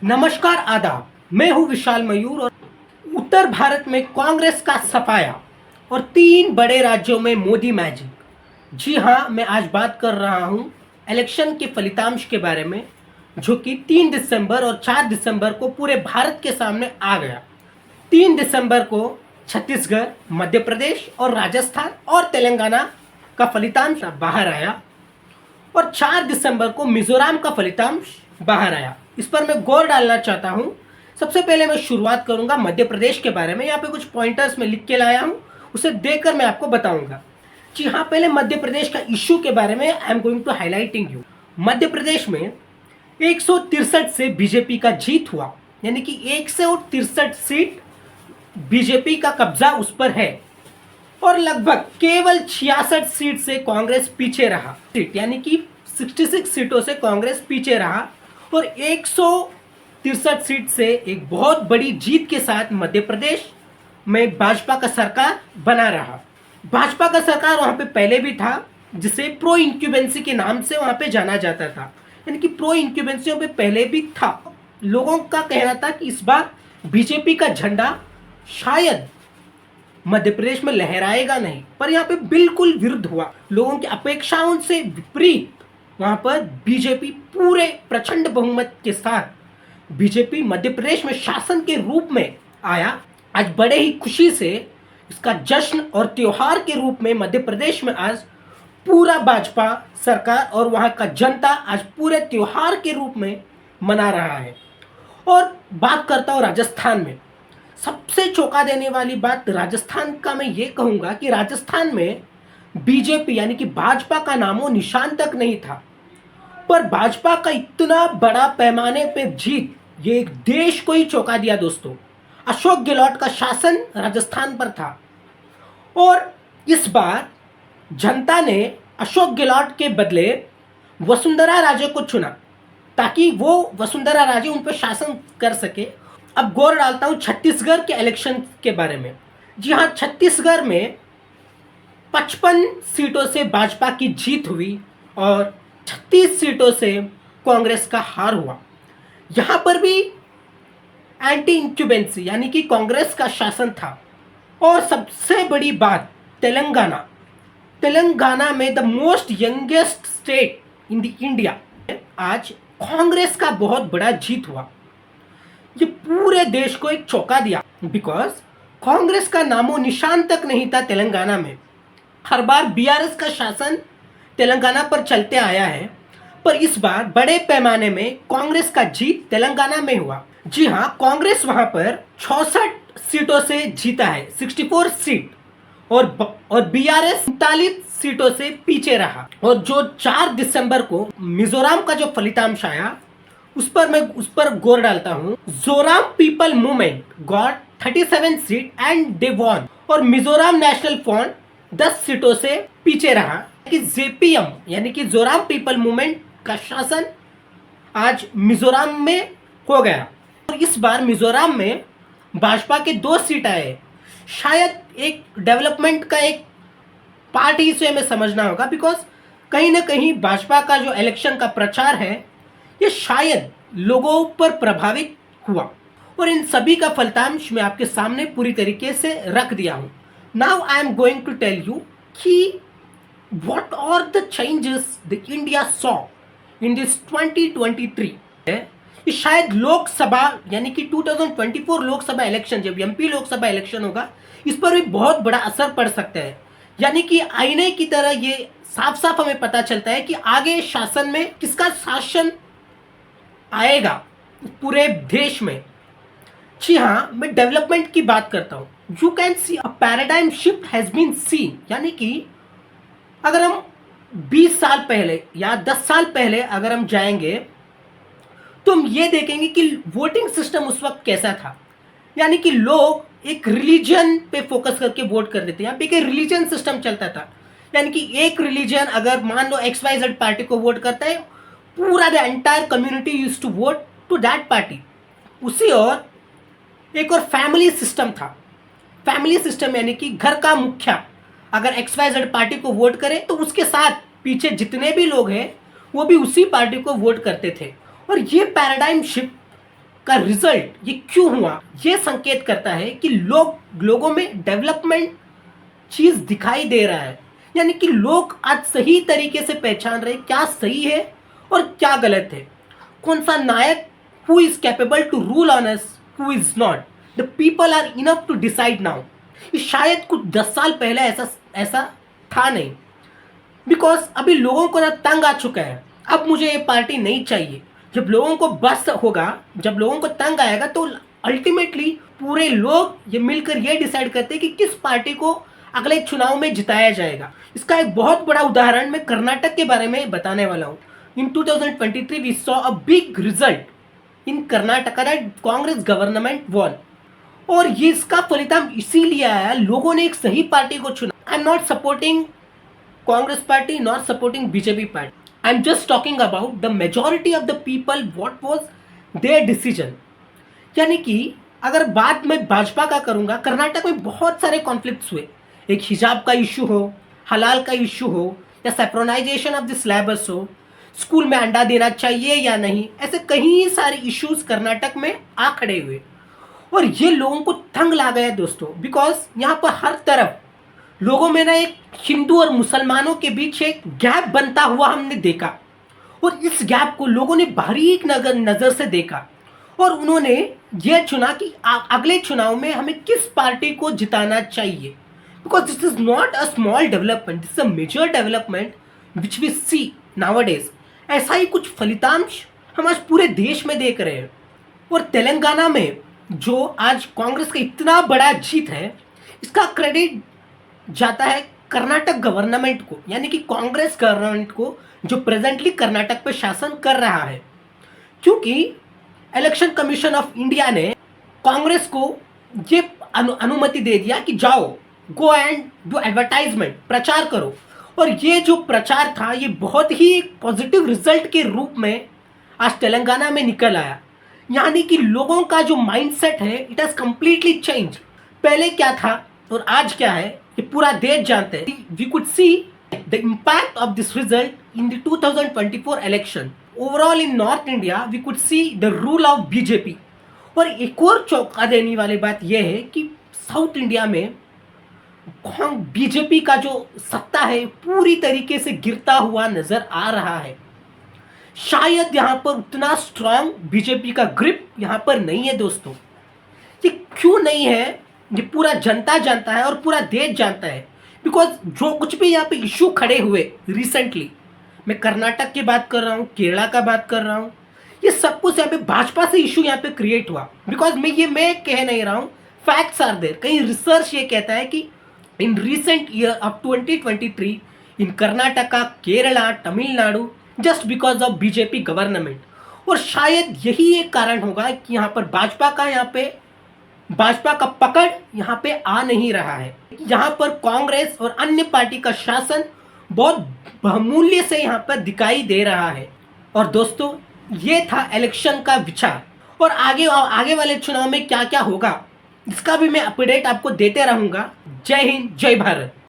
नमस्कार आदाब। मैं हूं विशाल मयूर और उत्तर भारत में कांग्रेस का सफाया और तीन बड़े राज्यों में मोदी मैजिक। जी हां, मैं आज बात कर रहा हूं इलेक्शन के फलितांश के बारे में, जो कि 3 दिसंबर और 4 दिसंबर को पूरे भारत के सामने आ गया। 3 दिसंबर को छत्तीसगढ़, मध्य प्रदेश और राजस्थान और तेलंगाना का फलितांश बाहर आया और 4 दिसंबर को मिजोरम का फलितांश बाहर आया। इस पर मैं गौर डालना चाहता हूं। सबसे पहले मैं शुरुआत करूंगा मध्य प्रदेश के बारे में। यहाँ पे कुछ पॉइंटर्स में लिख के लाया हूं, उसे देखकर मैं आपको बताऊंगा। जी हाँ, पहले मध्य प्रदेश का इश्यू के बारे में I am going to highlighting you. Madhya Pradesh में 163 से बीजेपी का जीत हुआ, यानी कि 163 सीट बीजेपी का कब्जा उस पर है और लगभग केवल 66 सीट से कांग्रेस पीछे रहा। यानी कि 66 सीटों से कांग्रेस पीछे रहा और 163 सीट से एक बहुत बड़ी जीत के साथ मध्य प्रदेश में भाजपा का सरकार बना रहा। भाजपा का सरकार वहां पे पहले भी था, जिसे प्रो इंक्यूबेंसी के नाम से वहां पे जाना जाता था, यानी कि प्रो इंक्यूबेंसी पे पहले भी था। लोगों का कहना था कि इस बार बीजेपी का झंडा शायद मध्य प्रदेश में लहराएगा नहीं, पर यहाँ पे बिल्कुल विरुद्ध हुआ। लोगों की अपेक्षाओं से विपरीत वहां पर बीजेपी पूरे प्रचंड बहुमत के साथ बीजेपी मध्य प्रदेश में शासन के रूप में आया। आज बड़े ही खुशी से इसका जश्न और त्योहार के रूप में मध्य प्रदेश में आज पूरा भाजपा सरकार और वहां का जनता आज पूरे त्योहार के रूप में मना रहा है। और बात करता हूं राजस्थान में, सबसे चौंका देने वाली बात राजस्थान का मैं ये कहूंगा कि राजस्थान में बीजेपी यानी कि भाजपा का नामो निशान तक नहीं था, पर भाजपा का इतना बड़ा पैमाने पे जीत ये एक देश को ही चौंका दिया दोस्तों। अशोक गहलोत का शासन राजस्थान पर था और इस बार जनता ने अशोक गहलोत के बदले वसुंधरा राजे को चुना ताकि वो वसुंधरा राजे उन पर शासन कर सके। अब गौर डालता हूं छत्तीसगढ़ के इलेक्शन के बारे में। जी हां, छत्तीसगढ़ में 55 सीटों से भाजपा की जीत हुई और 36 सीटों से कांग्रेस का हार हुआ। यहां पर भी एंटी इंक्यूबेंसी यानी कि कांग्रेस का शासन था। और सबसे बड़ी बात, तेलंगाना में the most youngest state in the India, आज कांग्रेस का बहुत बड़ा जीत हुआ। ये पूरे देश को एक चौंका दिया, बिकॉज कांग्रेस का नामो निशान तक नहीं था तेलंगाना में। हर बार बीआरएस का शासन तेलंगाना पर चलते आया है, पर इस बार बड़े पैमाने में कांग्रेस का जीत तेलंगाना में हुआ। जी हां, कांग्रेस वहां पर 66 सीटों से जीता है, 64 सीट, और बीआरएस 39 सीटों से पीछे रहा। और जो 4 दिसंबर को मिजोरम का जो फलितांश आया उस पर गौर डालता हूं। Joram people movement got 37 seat and they won, और मिजोरम नेशनल फ्रंट 10 सीटों से पीछे रहा कि जेपीएम यानी कि जोराम पीपल मूवमेंट का शासन आज मिजोरम में हो गया। और इस बार मिजोरम में भाजपा के 2 सीट आए। शायद एक डेवलपमेंट का एक पार्ट ही से हमें समझना होगा, बिकॉज कहीं ना कहीं भाजपा का जो इलेक्शन का प्रचार है ये शायद लोगों पर प्रभावित हुआ। और इन सभी का फलितांश मैं आपके सामने पूरी तरीके से रख दिया हूं। Now I am going to tell you कि what are the changes the India saw in this 2023। ये शायद लोकसभा यानी कि 2024 लोकसभा इलेक्शन, जब एमपी लोकसभा इलेक्शन होगा, इस पर भी बहुत बड़ा असर पड़ सकता है। यानी कि आईने की तरह ये साफ साफ हमें पता चलता है कि आगे शासन में किसका शासन आएगा पूरे देश में। जी हाँ, मैं डेवलपमेंट की बात करता हूं। You can see a paradigm shift has been seen, यानी कि अगर हम 20 साल पहले या 10 साल पहले अगर हम जाएंगे तो हम ये देखेंगे कि वोटिंग सिस्टम उस वक्त कैसा था। यानी कि लोग एक रिलीजन पे फोकस करके वोट कर देते हैं। यहाँ पे एक रिलीजन सिस्टम चलता था, यानी कि एक रिलीजन अगर मान लो XYZ पार्टी को वोट करता है, पूरा the entire community used to vote to that party. उसी और एक और फैमिली सिस्टम था। फैमिली सिस्टम यानी कि घर का मुखिया अगर XYZ पार्टी को वोट करे तो उसके साथ पीछे जितने भी लोग हैं वो भी उसी पार्टी को वोट करते थे। और ये पैराडाइम शिफ्ट का रिजल्ट ये क्यों हुआ, ये संकेत करता है कि लोगों में डेवलपमेंट चीज दिखाई दे रहा है। यानी कि लोग आज सही तरीके से पहचान रहे क्या सही है और क्या गलत है, कौन सा नायक who is capable to rule on us, who is not. The people are enough to decide now. शायद कुछ 10 साल पहले ऐसा ऐसा था नहीं, बिकॉज अभी लोगों को ना तंग आ चुका है, अब मुझे ये पार्टी नहीं चाहिए। जब लोगों को बस होगा, जब लोगों को तंग आएगा, तो अल्टीमेटली पूरे लोग ये मिलकर ये डिसाइड करते हैं कि किस पार्टी को अगले चुनाव में जिताया जाएगा। इसका एक बहुत बड़ा उदाहरण मैं कर्नाटक के बारे में बताने वाला हूँ। In 2023 we saw a big result in Karnataka that Congress government won. और ये इसका फलितांश इसीलिए आया, लोगों ने एक सही पार्टी को चुना। I am not supporting Congress party, not supporting BJP party. I'm just talking about the majority of the people, what was their decision. यानी कि अगर बात मैं भाजपा का करूंगा, कर्नाटक में बहुत सारे कॉन्फ्लिक्ट्स हुए। एक हिजाब का इशू हो, हलाल का इशू हो, या सेप्रोनाइजेशन ऑफ द सिलेबस हो, स्कूल में अंडा देना चाहिए या नहीं, ऐसे कई सारे इश्यूज कर्नाटक में आ खड़े हुए। और ये लोगों को तंग ला गया दोस्तों, बिकॉज यहाँ पर हर तरफ लोगों में ना एक हिंदू और मुसलमानों के बीच एक गैप बनता हुआ हमने देखा। और इस गैप को लोगों ने बारीक नजर से देखा और उन्होंने यह चुना कि अगले चुनाव में हमें किस पार्टी को जिताना चाहिए। Because this is not a small development, this is a major development which we see nowadays. ऐसा ही कुछ फलितांश हम आज पूरे देश में देख रहे हैं। और तेलंगाना में जो आज कांग्रेस का इतना बड़ा जीत है, इसका क्रेडिट जाता है कर्नाटक गवर्नमेंट को, यानी कि कांग्रेस गवर्नमेंट को, जो प्रेजेंटली कर्नाटक पे शासन कर रहा है। क्योंकि इलेक्शन कमीशन ऑफ इंडिया ने कांग्रेस को ये अनुमति दे दिया कि जाओ, गो एंड डू एडवर्टाइजमेंट, प्रचार करो। और ये जो प्रचार था, ये बहुत ही पॉजिटिव रिजल्ट के रूप में आज तेलंगाना में निकल आया। यानी कि लोगों का जो माइंडसेट है, इट हैज कंप्लीटली चेंज। पहले क्या था और आज क्या है, ये पूरा देश जानते हैं। We could see the impact of this result in the 2024 election. Overall in north India we could see the rule of BJP. और एक और चौंका देने वाली बात यह है कि साउथ इंडिया में बीजेपी का जो सत्ता है पूरी तरीके से गिरता हुआ नजर आ रहा है। शायद यहाँ पर उतना स्ट्रांग बीजेपी का ग्रिप यहाँ पर नहीं है दोस्तों। ये क्यों नहीं है, ये पूरा जनता जानता है और पूरा देश जानता है। बिकॉज जो कुछ भी यहाँ पे इशू खड़े हुए रिसेंटली, मैं कर्नाटक की बात कर रहा हूँ, केरला का बात कर रहा हूँ, ये सब कुछ यहाँ पे भाजपा से इशू यहाँ पे क्रिएट हुआ। बिकॉज मैं कह नहीं रहा हूँ, फैक्ट्स आर देयर। कहीं रिसर्च ये कहता है कि in recent year of 2023 in Karnataka, Kerala, Tamil Nadu, just because of BJP government. और शायद यही एक कारण होगा कि यहाँ पर भाजपा का पकड़ यहाँ पे आ नहीं रहा है। यहाँ पर कांग्रेस और अन्य पार्टी का शासन बहुत बहुमूल्य से यहाँ पर दिखाई दे रहा है। और दोस्तों, ये था इलेक्शन का विचार। और आगे वाले चुनाव में क्या क्या होगा, इसका भी मैं अपडेट आपको देते रहूंगा। जय हिंद, जय भारत।